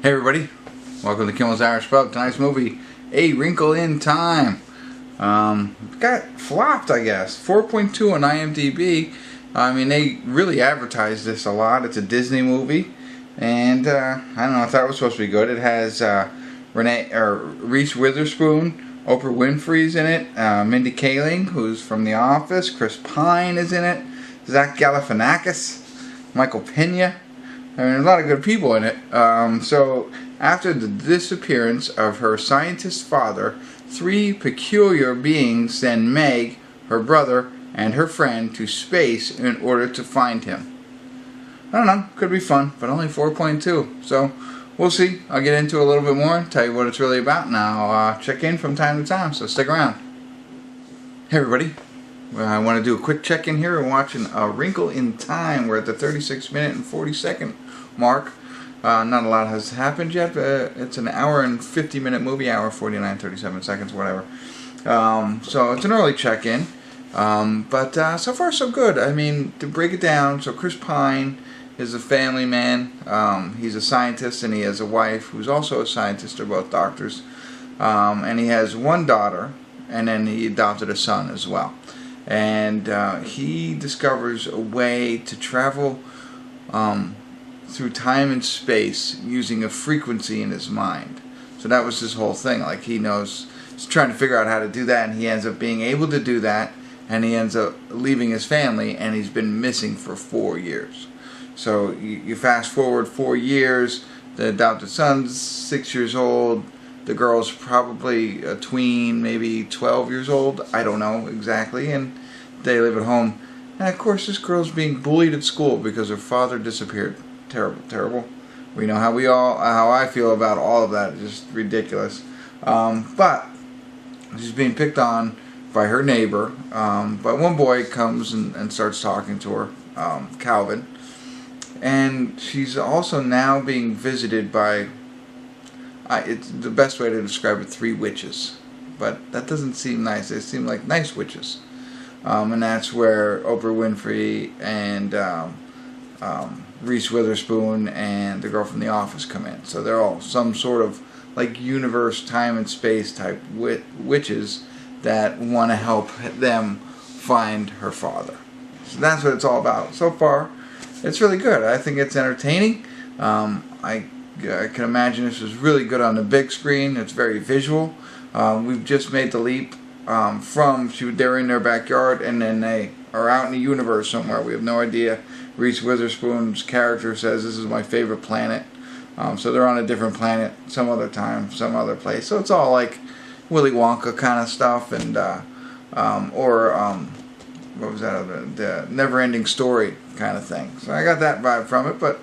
Hey everybody, welcome to Kimmel's Irish Pub. Tonight's movie, A Wrinkle in Time. Got flopped, I guess. 4.2 on IMDb. I mean, they really advertised this a lot. It's a Disney movie, and I don't know. I thought it was supposed to be good. It has Reese Witherspoon, Oprah Winfrey's in it, Mindy Kaling, who's from The Office, Chris Pine is in it, Zach Galifianakis, Michael Pena. I mean, a lot of good people in it. So, after the disappearance of her scientist father, three peculiar beings send Meg, her brother, and her friend to space in order to find him. I don't know, could be fun, but only 4.2. So, we'll see. I'll get into it a little bit more, tell you what it's really about, and I'll check in from time to time, so stick around. Hey everybody. I want to do a quick check-in here. We're watching A Wrinkle in Time. We're at the 36-minute and 40-second mark. Not a lot has happened yet, but it's an hour and 50-minute movie, hour 49, 37 seconds, whatever. So it's an early check-in. But so far so good. I mean, to break it down, so Chris Pine is a family man. He's a scientist, and he has a wife who's also a scientist. They're both doctors. And he has one daughter, and then he adopted a son as well. And he discovers a way to travel through time and space using a frequency in his mind. So that was his whole thing. Like, he's trying to figure out how to do that, and he ends up being able to do that, and he ends up leaving his family, and he's been missing for 4 years. So you fast forward 4 years, the adopted son's 6 years old, the girl's probably a tween, maybe 12 years old. I don't know exactly. And they live at home. And of course, this girl's being bullied at school because her father disappeared. Terrible, terrible. We know how I feel about all of that. Just ridiculous. But she's being picked on by her neighbor. But one boy comes and starts talking to her, Calvin. And she's also now being visited by, it's the best way to describe it, 3 witches. But that doesn't seem nice. They seem like nice witches. And that's where Oprah Winfrey and Reese Witherspoon and the girl from The Office come in. So they're all some sort of like universe, time and space type witches that want to help them find her father. So that's what it's all about. So far, it's really good. I think it's entertaining. I can imagine this is really good on the big screen. It's very visual. We've just made the leap they're in their backyard, and then they are out in the universe somewhere. We have no idea. Reese Witherspoon's character says this is my favorite planet. So they're on a different planet some other time, some other place. So it's all like Willy Wonka kind of stuff, and what was that other, the Never-Ending Story kind of thing. So I got that vibe from it, but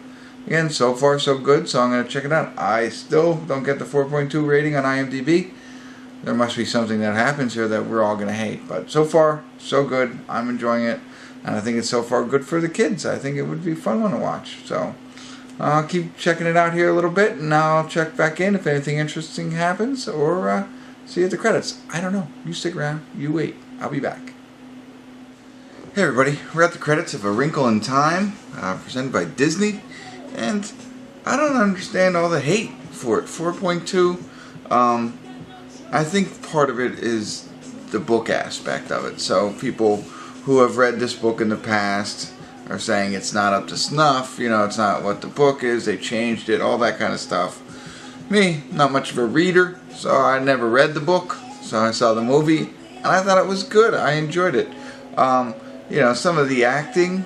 again, so far so good, so I'm going to check it out. I still don't get the 4.2 rating on IMDb. There must be something that happens here that we're all going to hate. But so far, so good. I'm enjoying it. And I think it's so far good for the kids. I think it would be a fun one to watch. So I'll keep checking it out here a little bit, and I'll check back in if anything interesting happens, or see you at the credits. I don't know. You stick around. You wait. I'll be back. Hey everybody. We're at the credits of A Wrinkle in Time, presented by Disney. And I don't understand all the hate for it. 4.2. I think part of it is the book aspect of it. So people who have read this book in the past are saying it's not up to snuff, it's not what the book is, they changed it, all that kind of stuff. Me, not much of a reader, so I never read the book, so I saw the movie, and I thought it was good. I enjoyed it. Some of the acting,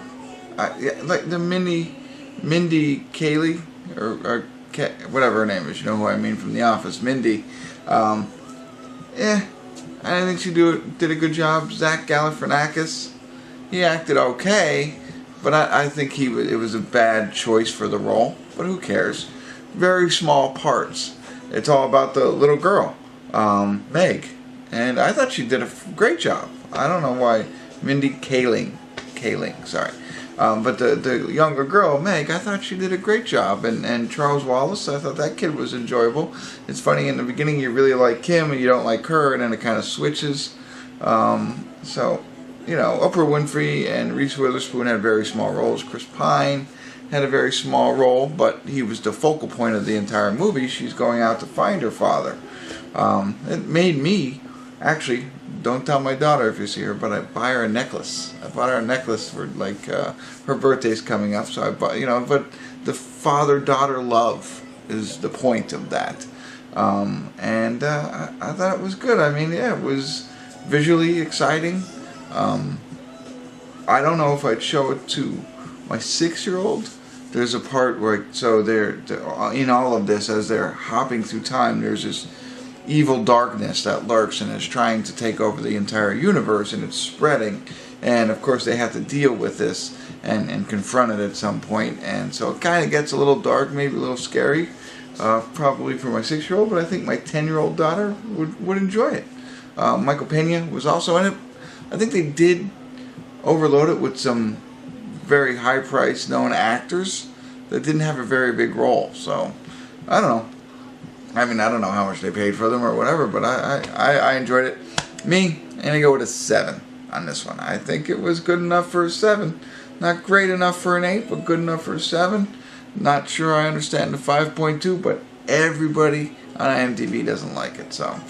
like the Mindy Kaling, or whatever her name is, you know who I mean from The Office, Mindy. I think she did a good job. Zach Galifianakis, he acted okay, but I think it was a bad choice for the role. But who cares? Very small parts. It's all about the little girl, Meg, and I thought she did a great job. I don't know why Mindy Kaling, sorry. But the younger girl, Meg, I thought she did a great job. And Charles Wallace, I thought that kid was enjoyable. It's funny, in the beginning you really like him and you don't like her, and then it kind of switches. So, Oprah Winfrey and Reese Witherspoon had very small roles. Chris Pine had a very small role, but he was the focal point of the entire movie. She's going out to find her father. It made me, actually, don't tell my daughter if you see her, but I buy her a necklace. I bought her a necklace for, like, her birthday's coming up, so I bought, you know, but the father-daughter love is the point of that. And I thought it was good. I mean, yeah, it was visually exciting. I don't know if I'd show it to my 6-year-old. There's a part where, so they're in all of this, as they're hopping through time, there's this evil darkness that lurks and is trying to take over the entire universe, and it's spreading. And of course they have to deal with this and confront it at some point. And so it kind of gets a little dark, maybe a little scary, probably for my 6-year-old, but I think my 10-year-old daughter would enjoy it. Michael Pena was also in it. I think they did overload it with some very high-priced known actors that didn't have a very big role. So I don't know. I mean, I don't know how much they paid for them or whatever, but I enjoyed it. Me, I'm going to go with a 7 on this one. I think it was good enough for a 7. Not great enough for an 8, but good enough for a 7. Not sure I understand the 5.2, but everybody on IMDb doesn't like it, so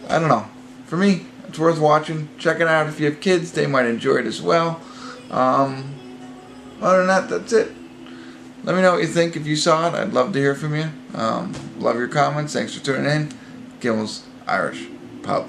I don't know. For me, it's worth watching. Check it out. If you have kids, they might enjoy it as well. Other than that, that's it. Let me know what you think if you saw it. I'd love to hear from you. Love your comments. Thanks for tuning in. Kimmel's Irish Pub.